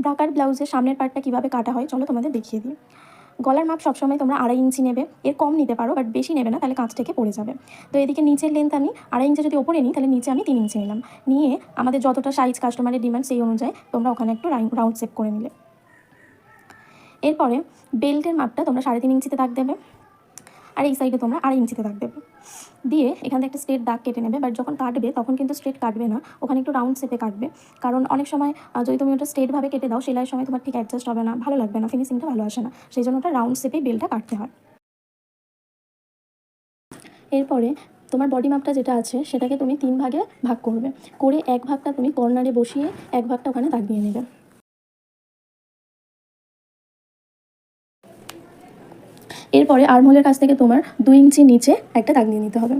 ব্রাকার ব্লাউজের সামনের পার্টটা কীভাবে কাটা হয় চলো তোমাদের দেখিয়ে দিই। গলার মাপ সবসময় তোমরা 2.5 ইঞ্চি নেবে, এর কম নিতে পারো বাট বেশি নেবে না, তাহলে কাঁচ থেকে পড়ে যাবে। তো এদিকে নিচের লেন্থ আমি 2.5 ইঞ্চি যদি ওপরে নিই তাহলে নিচে আমি 3 ইঞ্চি নিলাম, নিয়ে আমাদের যতটা সাইজ কাস্টমারের ডিমান্ড সেই অনুযায়ী তোমরা ওখানে একটু রাউন্ড শেপ করে নিলে। এরপরে বেল্টের মাপটা তোমরা 3.5 ইঞ্চিতে দাগ দেবে, আর এই সাইডে তোমরা 2.5 ইঞ্চিতে দাগ দেবে, দিয়ে এখান থেকে একটা স্ট্রেট দাগ কেটে নেবে। বাট যখন কাটবে তখন কিন্তু স্ট্রেট কাটবে না, ওখানে একটু রাউন্ড শেপে কাটবে, কারণ অনেক সময় যদি তুমি ওটা স্ট্রেটভাবে কেটে দাও সেলাইয়ের সময় তোমার ঠিক অ্যাডজাস্ট হবে না, ভালো লাগবে না, ফিনিশিংটা ভালো আসে না, সেই জন্য ওটা রাউন্ড শেপেই বেলটা কাটতে হয়। এরপরে তোমার বডি মাপটা যেটা আছে সেটাকে তুমি 3 ভাগে ভাগ করবে, করে এক ভাগটা তুমি কর্নারে বসিয়ে এক ভাগটা ওখানে দাগ দিয়ে নেবে। এরপরে আর্মহোলের কাছ থেকে তোমার 2 ইঞ্চি নিচে একটা দাগ দিয়ে নিতে হবে,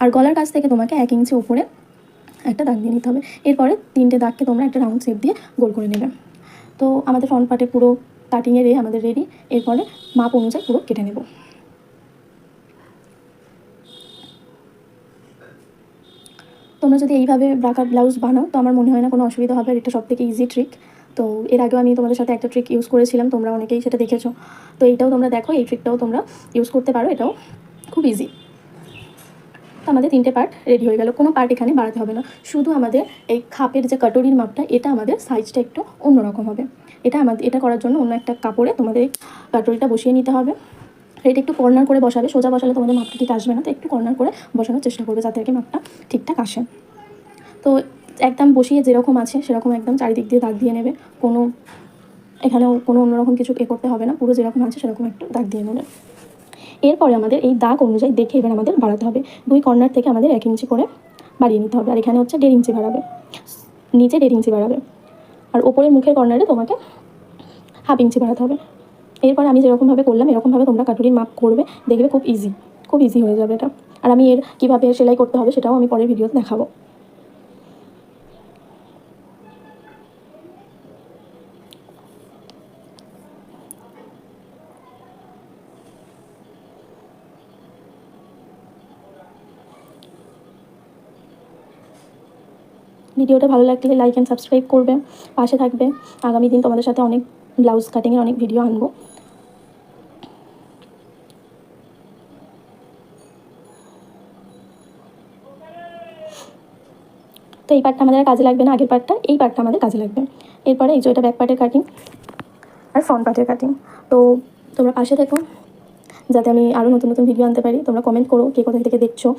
আর গলার কাছ থেকে তোমাকে 1 ইঞ্চি উপরে একটা দাগ দিয়ে নিতে হবে। এরপরে 3টে দাগকে তোমরা একটা রাউন্ড শেপ দিয়ে গোল করে নেবে। তো আমাদের ফ্রন্ট পার্টে পুরো কাটিংয়ের আমাদের রেডি। এরপরে মাপ অনুযায়ী পুরো কেটে নেব। তোমরা যদি এইভাবে ব্রাকার ব্লাউজ বানাও তো আমার মনে হয় না কোনো অসুবিধা হবে, আর এটা সবথেকে ইজি ট্রিক। তো এর আগেও আমি তোমাদের সাথে একটা ট্রিক ইউজ করেছিলাম, তোমরা অনেকেই সেটা দেখেছো, তো এইটাও তোমরা দেখো, এই ট্রিকটাও তোমরা ইউজ করতে পারো, এটাও খুব ইজি। তো আমাদের 3টে পার্ট রেডি হয়ে গেল, কোনো পার্ট এখানে বাড়াতে হবে না, শুধু আমাদের এই খাপের যে কাটরির মাপটা এটা আমাদের সাইজটা একটু অন্যরকম হবে। এটা করার জন্য অন্য একটা কাপড়ে তোমাদের এই কাটরিটা বসিয়ে নিতে হবে। এটা একটু কর্নার করে বসাবে, সোজা বসালে তোমাদের মাপটা ঠিক আসবে না, তো একটু কর্নার করে বসানোর চেষ্টা করবে যাতে আর কি মাপটা ঠিকঠাক আসে। তো একদম বসিয়ে যেরকম আছে সেরকম একদম চারিদিক দিয়ে দাগ দিয়ে নেবে, এখানেও কোনো অন্যরকম কিছু করতে হবে না, পুরো যেরকম আছে সেরকম একটু দাগ দিয়ে নেবে। এরপরে আমাদের এই দাগ অনুযায়ী দেখে এবার আমাদের বাড়াতে হবে, 2 কর্নার থেকে আমাদের 1 ইঞ্চি করে বাড়িয়ে নিতে হবে, আর এখানে হচ্ছে 1.5 ইঞ্চি বাড়াবে, নিচে 1.5 ইঞ্চি বাড়াবে, আর ওপরের মুখের কর্নারে তোমাকে 1/2 ইঞ্চি বাড়াতে হবে। এরপর আমি যেরকমভাবে করলাম এরকমভাবে তোমরা কাটুরির মাপ করবে, দেখবে খুব ইজি হয়ে যাবে এটা। আর আমি এর কীভাবে সেলাই করতে হবে সেটাও আমি পরের ভিডিওতে দেখাবো। ভিডিওটা ভালো লাগলে লাইক অ্যান্ড সাবস্ক্রাইব করবে, পাশে থাকবে। আগামী দিন তোমাদের সাথে অনেক ব্লাউজ কাটিংয়ের অনেক ভিডিও আনবো। তো এই পার্টটা আমাদের কাজে লাগবে না, আগের পার্টটা, এই পার্টটা আমাদের কাজে লাগবে। এরপরে এই যে এটা ব্যাক পার্টের কাটিং আর ফ্রন্ট পার্টের কাটিং। তো তোমরা পাশে থেকো যাতে আমি আরও নতুন ভিডিও আনতে পারি। তোমরা কমেন্ট করো কে কোথা থেকে দেখছো,